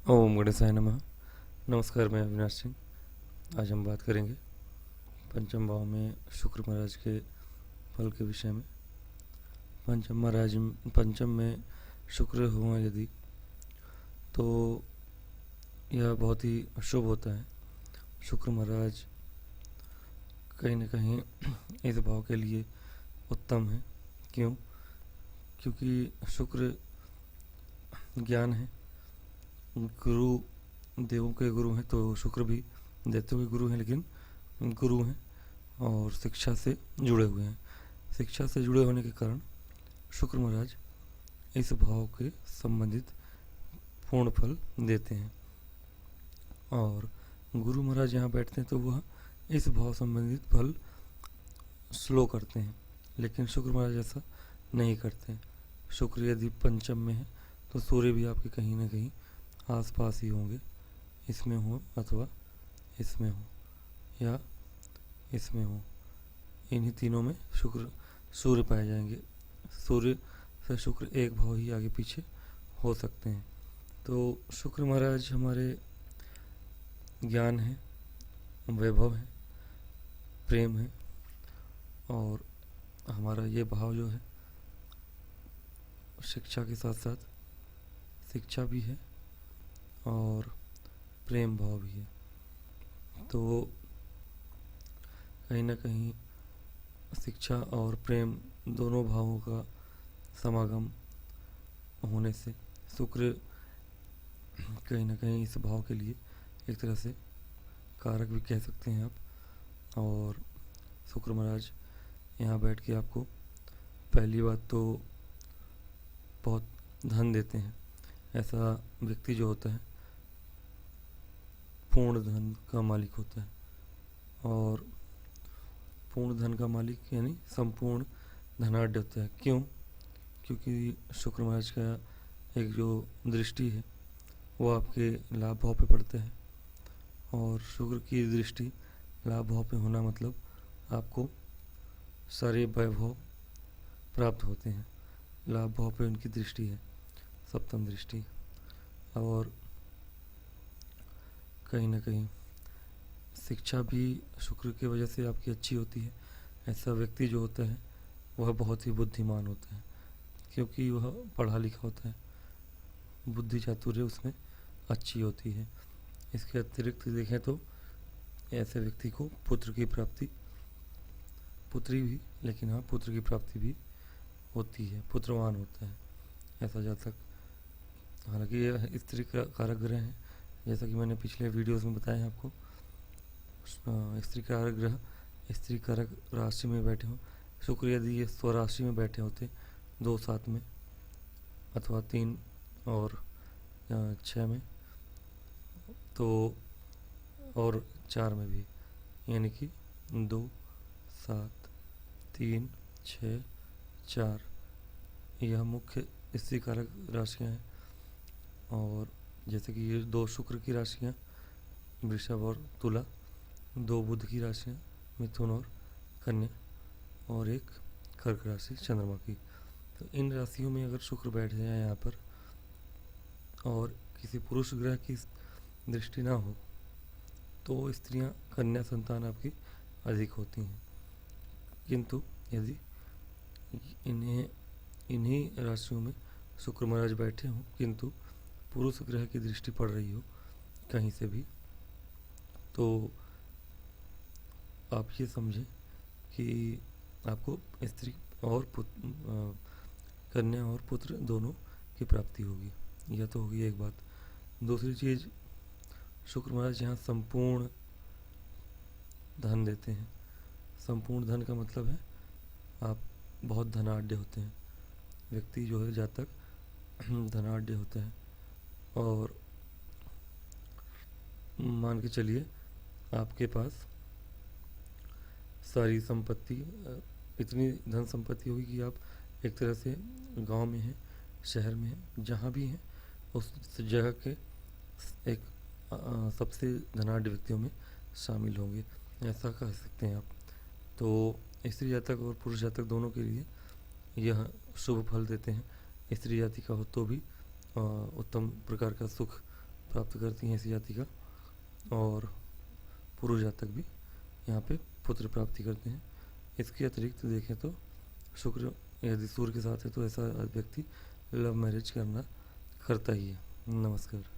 ओम गणेशाय नमः। नमस्कार, मैं अविनाश सिंह। आज हम बात करेंगे पंचम भाव में शुक्र महाराज के फल के विषय में। पंचम में शुक्र हुआ यदि, तो यह बहुत ही शुभ होता है। शुक्र महाराज कहीं न कहीं इस भाव के लिए उत्तम है। क्यों? क्योंकि शुक्र ज्ञान है। गुरु देवों के गुरु हैं, तो शुक्र भी देवों के गुरु हैं, लेकिन गुरु हैं और शिक्षा से जुड़े हुए हैं। शिक्षा से जुड़े होने के कारण शुक्र महाराज इस भाव के संबंधित पूर्ण फल देते हैं। और गुरु महाराज यहाँ बैठते हैं तो वह इस भाव संबंधित फल स्लो करते हैं, लेकिन शुक्र महाराज ऐसा नहीं करते हैं। शुक्र यदि पंचम में है तो सूर्य भी आपके कहीं ना कहीं आसपास ही होंगे, इसमें हो अथवा इसमें हो या इसमें हो। इन्हीं तीनों में शुक्र सूर्य पाए जाएंगे। सूर्य से शुक्र एक भाव ही आगे पीछे हो सकते हैं। तो शुक्र महाराज हमारे ज्ञान है, वैभव है, प्रेम है, और हमारा ये भाव जो है शिक्षा के साथ साथ शिक्षा भी है और प्रेम भाव भी है। तो कहीं ना कहीं शिक्षा और प्रेम दोनों भावों का समागम होने से शुक्र कहीं ना कहीं इस भाव के लिए एक तरह से कारक भी कह सकते हैं आप। और शुक्र महाराज यहाँ बैठ के आपको पहली बात तो बहुत धन देते हैं। ऐसा व्यक्ति जो होता है पूर्ण धन का मालिक होता है, और पूर्ण धन का मालिक यानी संपूर्ण धनाढ्य होता है। क्यों? क्योंकि शुक्र महाराज का एक जो दृष्टि है वो आपके लाभ भाव पे पड़ता है, और शुक्र की दृष्टि लाभ भाव पे होना मतलब आपको सारे वैभव प्राप्त होते हैं। लाभ भाव पे उनकी दृष्टि है, सप्तम दृष्टि। और कहीं ना कहीं शिक्षा भी शुक्र की वजह से आपकी अच्छी होती है। ऐसा व्यक्ति जो होता है वह बहुत ही बुद्धिमान होता है, क्योंकि वह पढ़ा लिखा होता है, बुद्धि चातुर्य उसमें अच्छी होती है। इसके अतिरिक्त देखें तो ऐसे व्यक्ति को पुत्र की प्राप्ति, पुत्री भी, लेकिन हाँ पुत्र की प्राप्ति भी होती है, पुत्रवान होता है ऐसा जातक। हालांकि यह स्त्री का कारक ग्रह है, जैसा कि मैंने पिछले वीडियोस में बताया है आपको। स्त्री कारक ग्रह स्त्री कारक राशि में बैठे हों, शुक्र यदि ये स्वराशि में बैठे होते 2 7 में अथवा 3 और 6 में, तो और 4 में भी, यानी कि 2 7 3 6 4, यह मुख्य स्त्री कारक राशियाँ हैं। और जैसे कि ये 2 शुक्र की राशियाँ वृषभ और तुला, 2 बुध की राशियाँ मिथुन और कन्या, और एक कर्क राशि चंद्रमा की। तो इन राशियों में अगर शुक्र बैठ जाए यहाँ पर और किसी पुरुष ग्रह की दृष्टि ना हो, तो स्त्रियां कन्या संतान आपकी अधिक होती हैं। किंतु यदि इन्हीं राशियों में शुक्र महाराज बैठे हों, किंतु पुरुष ग्रह की दृष्टि पड़ रही हो कहीं से भी, तो आप ये समझें कि आपको स्त्री और कन्या और पुत्र दोनों की प्राप्ति होगी। यह तो होगी एक बात। दूसरी चीज़, शुक्र महाराज यहाँ संपूर्ण धन देते हैं। संपूर्ण धन का मतलब है आप बहुत धनाढ्य होते हैं। व्यक्ति जो है जातक धनाढ्य होता है, और मान के चलिए आपके पास सारी संपत्ति, इतनी धन संपत्ति होगी कि आप एक तरह से गांव में हैं, शहर में हैं, जहाँ भी हैं उस जगह के एक सबसे धनाढ्य व्यक्तियों में शामिल होंगे, ऐसा कह सकते हैं आप। तो स्त्री जातक और पुरुष जातक दोनों के लिए यह शुभ फल देते हैं। स्त्री जाति का हो तो भी उत्तम प्रकार का सुख प्राप्त करती हैं इस जाति का, और पुरुष जातक भी यहाँ पे पुत्र प्राप्ति करते हैं। इसके अतिरिक्त देखें तो शुक्र यदि सूर्य के साथ है तो ऐसा व्यक्ति लव मैरिज करता ही है। नमस्कार।